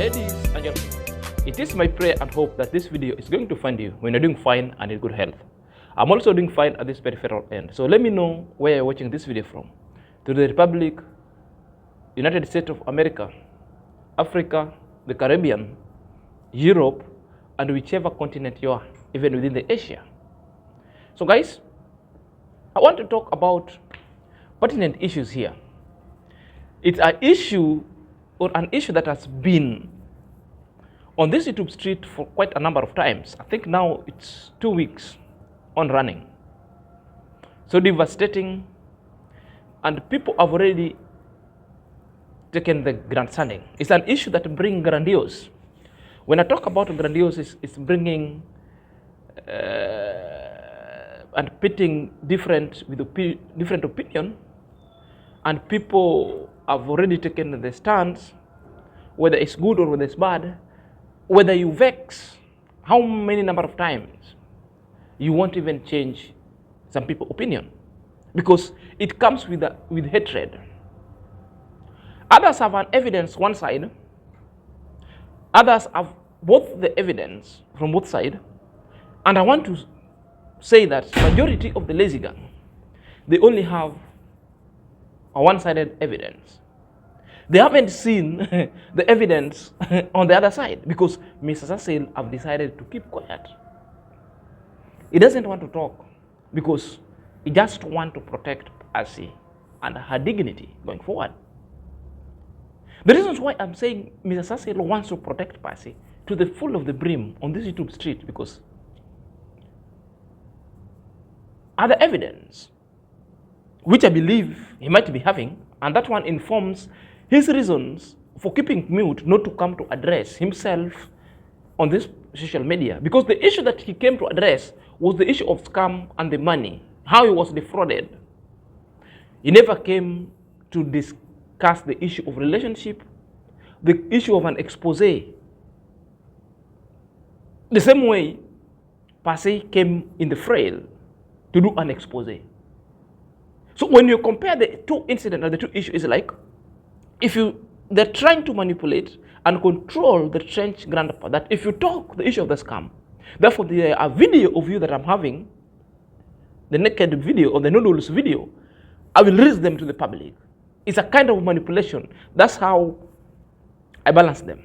Ladies and gentlemen, it is my prayer and hope that this video is going to find you when you're doing fine and in good health. I'm also doing fine at this peripheral end. So let me know where you're watching this video from. To the Republic, United States of America, Africa, the Caribbean, Europe, and whichever continent you are, even within the Asia. So guys, I want to talk about pertinent issues here. It's an issue that has been on this YouTube street for quite a number of times. I think now it's 2 weeks on running. So devastating, and people have already taken the grandstanding. It's an issue that brings grandiose. When I talk about grandiose, it's bringing and pitting different opinion, and people have already taken the stance, whether it's good or whether it's bad, whether you vex, how many number of times, you won't even change some people's opinion, because it comes with hatred. Others have an evidence one side, others have both the evidence from both sides, and I want to say that majority of the lazy gang, they only have a one-sided evidence. They haven't seen the evidence on the other side, because Mr. Cecil have decided to keep quiet. He doesn't want to talk because he just wants to protect Passy and her dignity going forward. The reasons why I'm saying Mr. Cecil wants to protect Passy to the full of the brim on this YouTube street, because other evidence which I believe he might be having, and that one informs his reasons for keeping mute, not to come to address himself on this social media. Because the issue that he came to address was the issue of scam and the money, how he was defrauded. He never came to discuss the issue of relationship, the issue of an expose. The same way Passy came in the frail to do an expose. So when you compare the two incidents or the two issues, it's like, they're trying to manipulate and control the trench grandpa, that if you talk the issue of the scam, therefore there are video of you that I'm having, the naked video or the noodles video, I will release them to the public. It's a kind of manipulation. That's how I balance them.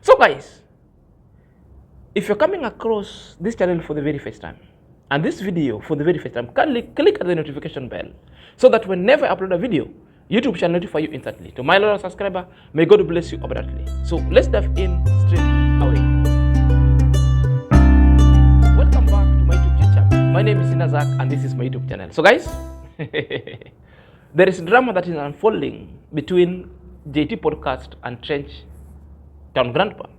So guys, if you're coming across this channel for the very first time, and this video for the very first time, click at the notification bell, so that whenever I upload a video, YouTube shall notify you instantly. To my loyal subscriber, may God bless you abundantly. So let's dive in straight away. Welcome back to my YouTube channel. My name is Inazak, and this is my YouTube channel. So guys, there is drama that is unfolding between JTPODCAST and TRENCHTOWNGRANPA.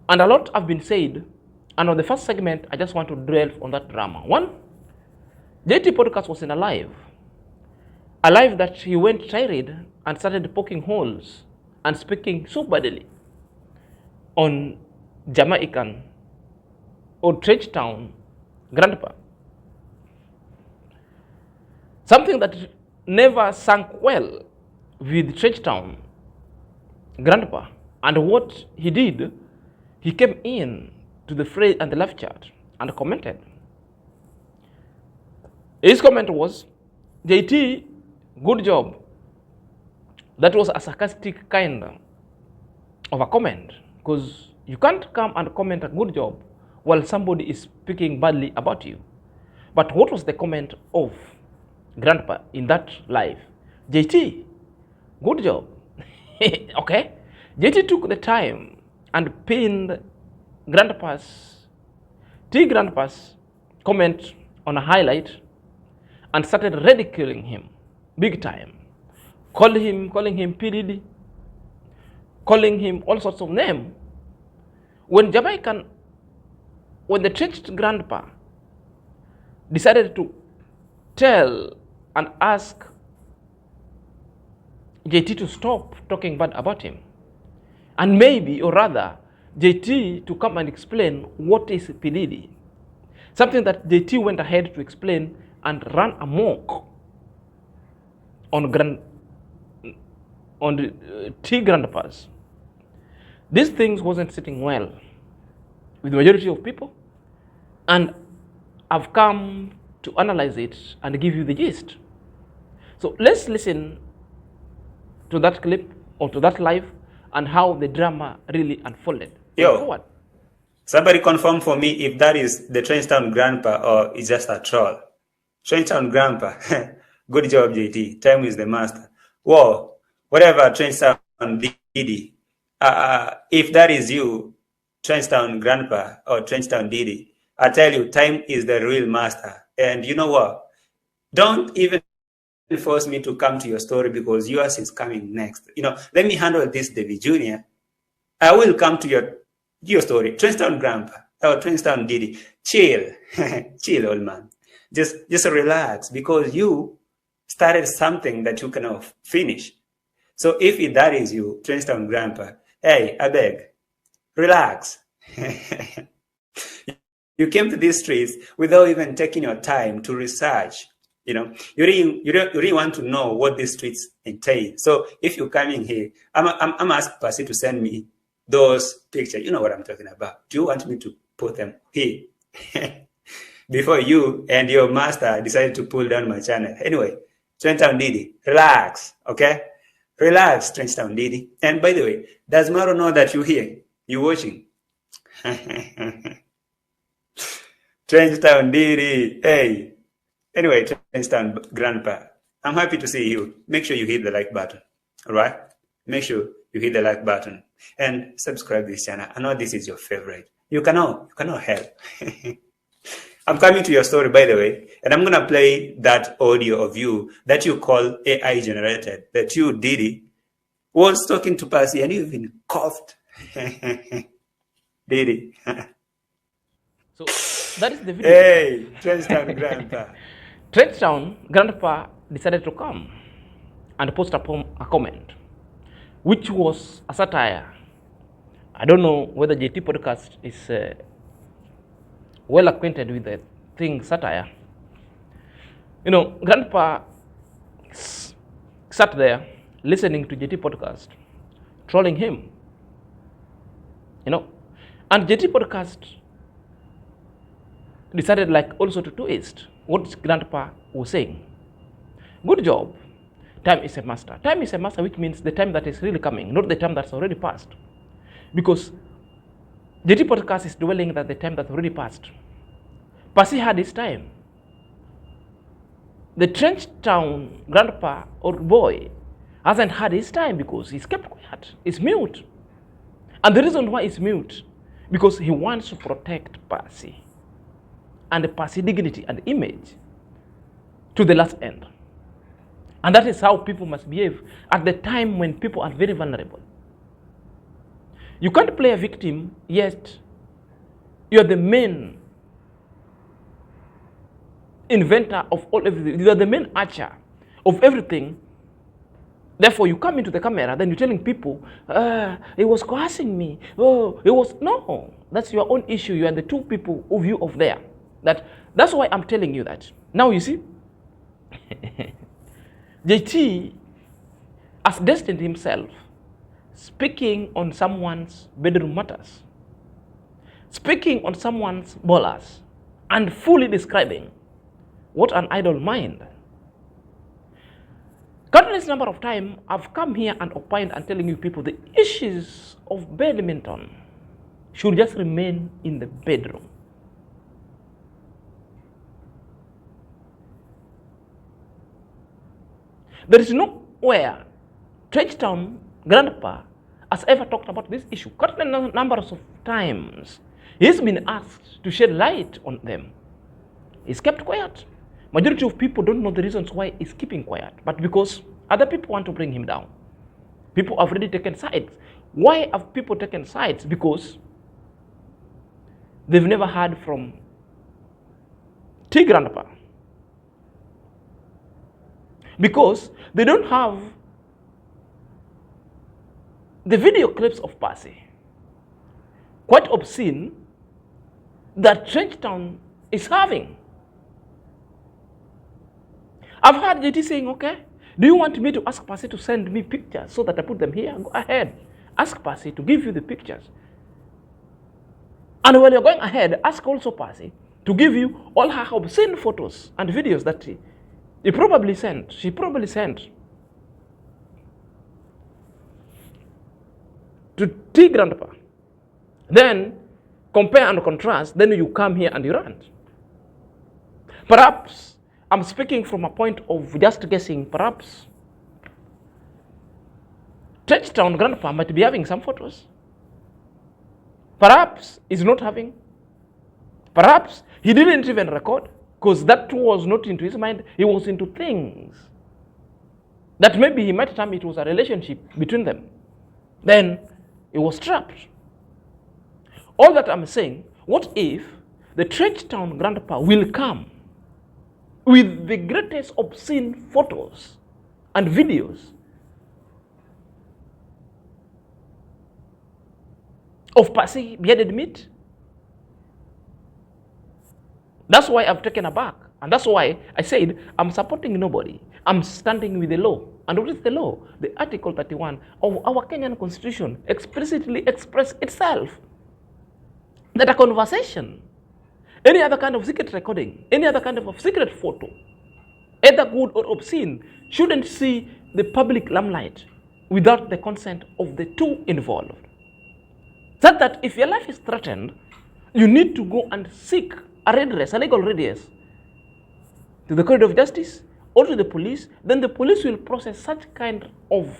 And a lot have been said. And on the first segment, I just want to dwell on that drama. One, JTPODCAST was in a live that he went tirade and started poking holes and speaking so badly on Jamaican or Trenchtown Grandpa. Something that never sank well with Trenchtown Grandpa. And what he did, he came in to the phrase and the live chat and commented. His comment was, JT, good job. That was a sarcastic kind of a comment, because you can't come and comment a good job while somebody is speaking badly about you. But what was the comment of Grandpa in that live? JT, good job. Okay. JT took the time and pinned Grandpa's comment on a highlight and started ridiculing him big time, calling him PDD, calling him all sorts of names. When the Trenched Grandpa decided to tell and ask JT to stop talking bad about him, and maybe, or rather, JT to come and explain what is PDD. Something that JT went ahead to explain and ran amok on on the T grandpas, these things wasn't sitting well with the majority of people, and I've come to analyze it and give you the gist. So let's listen to that clip or to that live and how the drama really unfolded. Yo, somebody confirm for me if that is the Trenchtown Grandpa or it's just a troll. Trenchtown Grandpa, good job, JT. Time is the master. Whoa, whatever, Trenchtown Didi. If that is you, Trenchtown Grandpa or Trenchtown Didi, I tell you, time is the real master. And you know what? Don't even force me to come to your story because yours is coming next. Let me handle this, David Jr. I will come to your story. Trenchtown Grandpa or Trenchtown Didi. Chill. Chill, old man. Just relax because you started something that you cannot finish. So if that is you, Trenchtown Grandpa, hey, I beg, relax. You came to these streets without even taking your time to research. You really want to know what these streets entail. So if you're coming here, I'm asking Passy to send me those pictures. You know what I'm talking about. Do you want me to put them here? Before you and your master decided to pull down my channel. Anyway, Trenchtown Didi, relax, okay? Relax, Trenchtown Didi. And by the way, does Maro know that you're here? You're watching? Trenchtown Didi, hey. Anyway, Trenchtown Grandpa, I'm happy to see you. Make sure you hit the like button, all right? Make sure you hit the like button and subscribe to this channel. I know this is your favorite. You cannot help. I'm coming to your story, by the way, and I'm going to play that audio of you that you call AI generated, that you, Didi, was talking to Passy and you even coughed. Didi. So that is the video. Hey, Trenchtown Grandpa. Trenchtown Grandpa decided to come and post a comment, which was a satire. I don't know whether JT Podcast is well acquainted with the thing satire. Grandpa sat there listening to JT Podcast, trolling him. And JT Podcast decided also to twist what Grandpa was saying. Good job. Time is a master. Time is a master, which means the time that is really coming, not the time that's already passed. Because JT Podcast is dwelling at the time that already passed. Passy had his time. The Trenchtown Grandpa or boy hasn't had his time because he's kept quiet. He's mute. And the reason why he's mute, because he wants to protect Passy and the Passy dignity and image to the last end. And that is how people must behave at the time when people are very vulnerable. You can't play a victim, yet you are the main inventor of all everything. You are the main archer of everything. Therefore, you come into the camera, then you're telling people, he was coercing me. Oh, it was, no, that's your own issue. You are the two people of you of there. That's why I'm telling you that. Now you see, JT has destined himself speaking on someone's bedroom matters, speaking on someone's ballers, and fully describing what an idle mind. Countless number of times I've come here and opined and telling you people the issues of badminton should just remain in the bedroom. There is nowhere Trenchtown Grandpa has ever talked about this issue. Countless numbers of times he's been asked to shed light on them. He's kept quiet. Majority of people don't know the reasons why he's keeping quiet, but because other people want to bring him down. People have already taken sides. Why have people taken sides? Because they've never heard from T Grandpa. Because they don't have the video clips of Passy. Quite obscene that Trenchtown is having. I've heard JT saying, okay, Do you want me to ask Passy to send me pictures so that I put them here? Go ahead. Ask Passy to give you the pictures. And when you're going ahead, ask also Passy to give you all her obscene photos and videos that she probably sent to T Grandpa. Then compare and contrast, then you come here and you rant. Perhaps I'm speaking from a point of just guessing. Perhaps Trenchtown Grandpa might be having some photos. Perhaps he's not having. Perhaps he didn't even record, because that was not into his mind. He was into things that maybe he might term it was a relationship between them. Then he was trapped. All that I'm saying, what if the Trenchtown Grandpa will come with the greatest obscene photos and videos of Passy bearded meat? That's why I've taken aback. And that's why I said I'm supporting nobody. I'm standing with the law. And what is the law? The Article 31 of our Kenyan Constitution explicitly expresses itself that a conversation, any other kind of secret recording, any other kind of secret photo, either good or obscene, shouldn't see the public limelight without the consent of the two involved. So that if your life is threatened, you need to go and seek a redress, a legal redress, to the court of justice or to the police. Then the police will process such kind of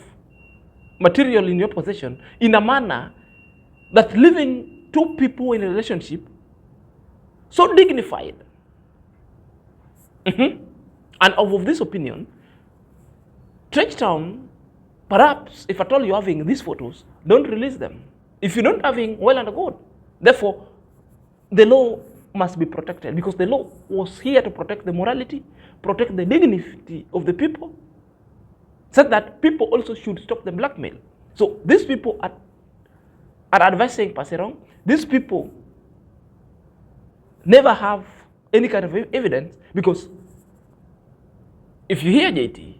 material in your possession in a manner that leaving two people in a relationship so dignified. And of this opinion, Trenchtown, perhaps if at all you're having these photos, don't release them. If you're not having, well and good. Therefore, the law must be protected, because the law was here to protect the morality, protect the dignity of the people, so that people also should stop the blackmail. So these people are advising Passy wrong. These people never have any kind of evidence, because if you hear JT,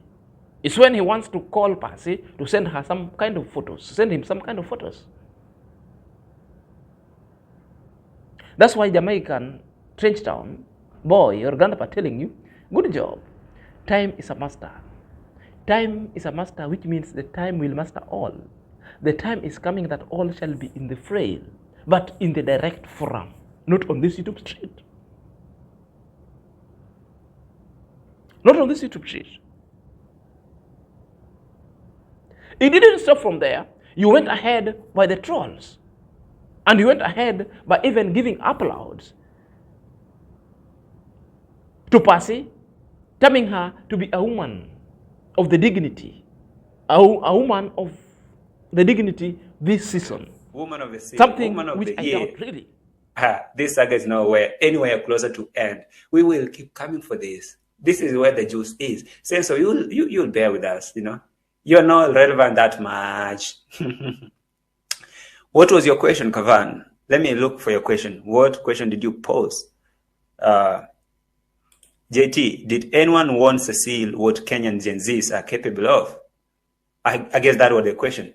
it's when he wants to call Passy to send her some kind of photos, send him some kind of photos. That's why Jamaican Trenchtown boy or grandpa telling you, good job. Time is a master. Time is a master, which means the time will master all. The time is coming that all shall be in the fray, but in the direct forum, not on this YouTube street. Not on this YouTube street. It didn't stop from there. You went ahead by the trolls. And you went ahead by even giving applause to Passy, terming her to be a woman of the dignity, a woman of the dignity this season. Woman of the season. Something woman of which the I year. doubt really. This saga is anywhere closer to end. We will keep coming for this. This is where the juice is. So you'll bear with us, You're not relevant that much. What was your question, Kavan? Let me look for your question. What question did you pose? JT, did anyone warn Cecile what Kenyan Gen Zs are capable of? I guess that was the question.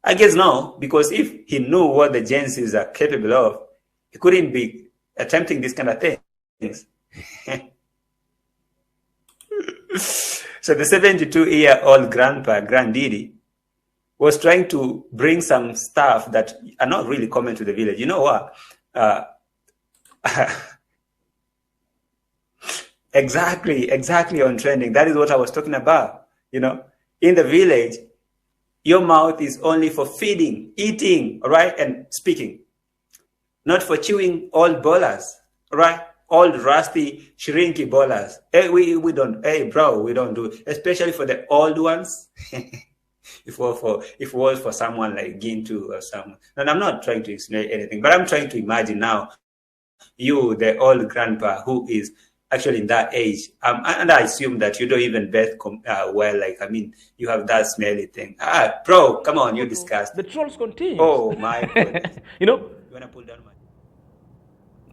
I guess no, because if he knew what the Gen Zs are capable of, he couldn't be attempting this kind of things. So the 72-year-old granddaddy, was trying to bring some stuff that are not really common to the village. You know what? Exactly on trending. That is what I was talking about. In the village, your mouth is only for feeding, eating, all right, and speaking. Not for chewing old ballers, all right? Old rusty, shrinky ballers. Hey, we don't, hey bro, we don't do it. Especially for the old ones. If it was for someone like Gintu or someone. And I'm not trying to insinuate anything, but I'm trying to imagine now you, the old grandpa who is actually in that age. And I assume that you don't even breathe well. You have that smelly thing. Bro, come on, you discussed. The trolls continue. Oh my goodness. You want to pull down my...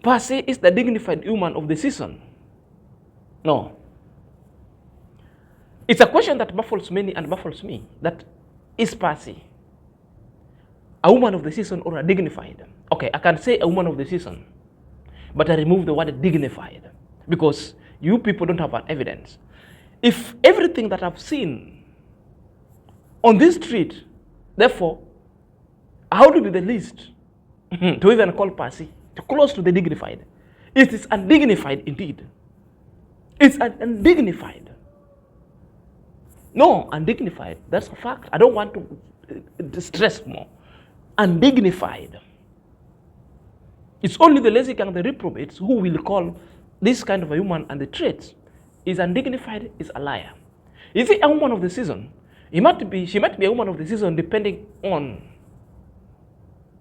Passy is the dignified woman of the season. No. It's a question that baffles many and baffles me. That is Passy a woman of the season or a dignified? Okay, I can say a woman of the season, but I remove the word dignified because you people don't have an evidence. If everything that I've seen on this street, therefore, how to be the least to even call Passy to close to the dignified? It is undignified indeed. It's undignified. No, undignified. That's a fact. I don't want to stress more. Undignified. It's only the lazy and the reprobates who will call this kind of a woman and the traits is undignified, is a liar. Is it a woman of the season? She might be a woman of the season depending on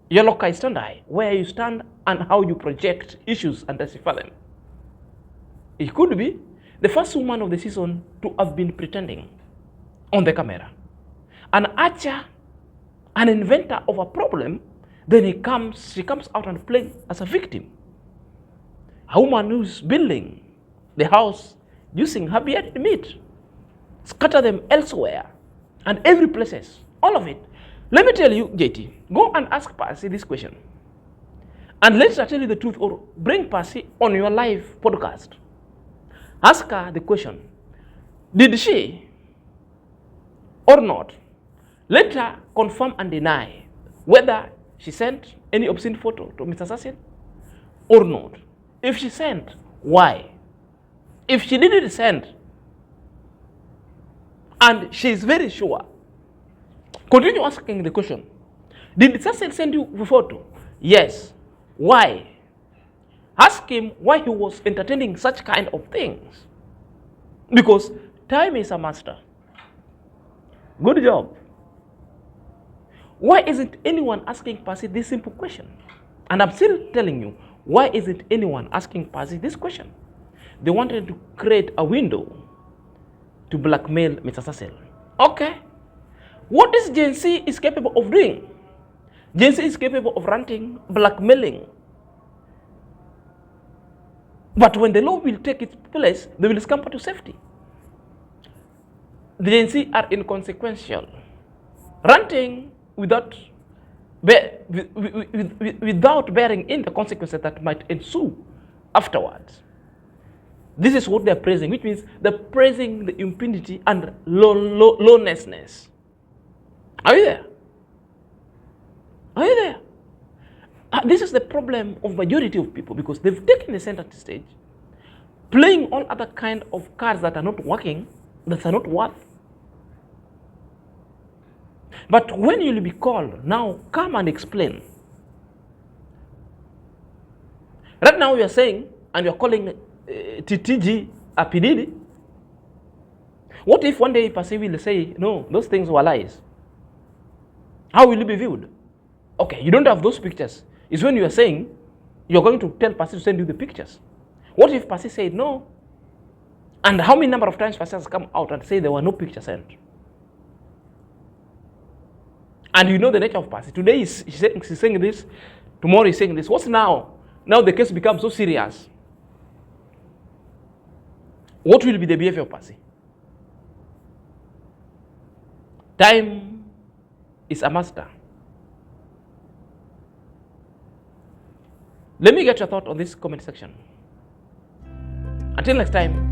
your local standard, where you stand and how you project issues and decipher them. It could be the first woman of the season to have been pretending on the camera. An archer, an inventor of a problem, then she comes out and plays as a victim. A woman who's building the house using her bearded meat, scatter them elsewhere and every places, all of it. Let me tell you, JT, go and ask Passy this question. And let her tell you the truth, or bring Passy on your live podcast. Ask her the question, did she or not? Let her confirm and deny whether she sent any obscene photo to Mr. Assassin or not. If she sent, why? If she didn't send, and she is very sure, continue asking the question. Did Mr. Assassin send you the photo? Yes. Why? Ask him why he was entertaining such kind of things. Because time is a master. Good job. Why isn't anyone asking Passy this simple question? And I'm still telling you, why isn't anyone asking Passy this question? They wanted to create a window to blackmail Mr. Cecil. Okay. What is Gen Z is capable of doing? Gen Z is capable of ranting, blackmailing. But when the law will take its place, they will scamper to safety. The Gen Z are inconsequential. Ranting without bearing in the consequences that might ensue afterwards. This is what they're praising, which means they're praising the impunity and lawlessness. Are you there? Are you there? This is the problem of majority of people, because they've taken the center stage, playing all other kind of cards that are not working, that are not worth. But when you'll be called, now come and explain. Right now you're saying, and you're calling TTG a PDD. What if one day Passy will say, no, those things were lies? How will you be viewed? Okay, you don't have those pictures. It's when you are saying, you're going to tell Passy to send you the pictures. What if Passy said no? And how many number of times Passy has come out and say there were no pictures sent? And you know the nature of Passy. Today he's saying this, tomorrow he's saying this. What's now? Now the case becomes so serious. What will be the behavior of Passy? Time is a master. Let me get your thought on this comment section. Until next time.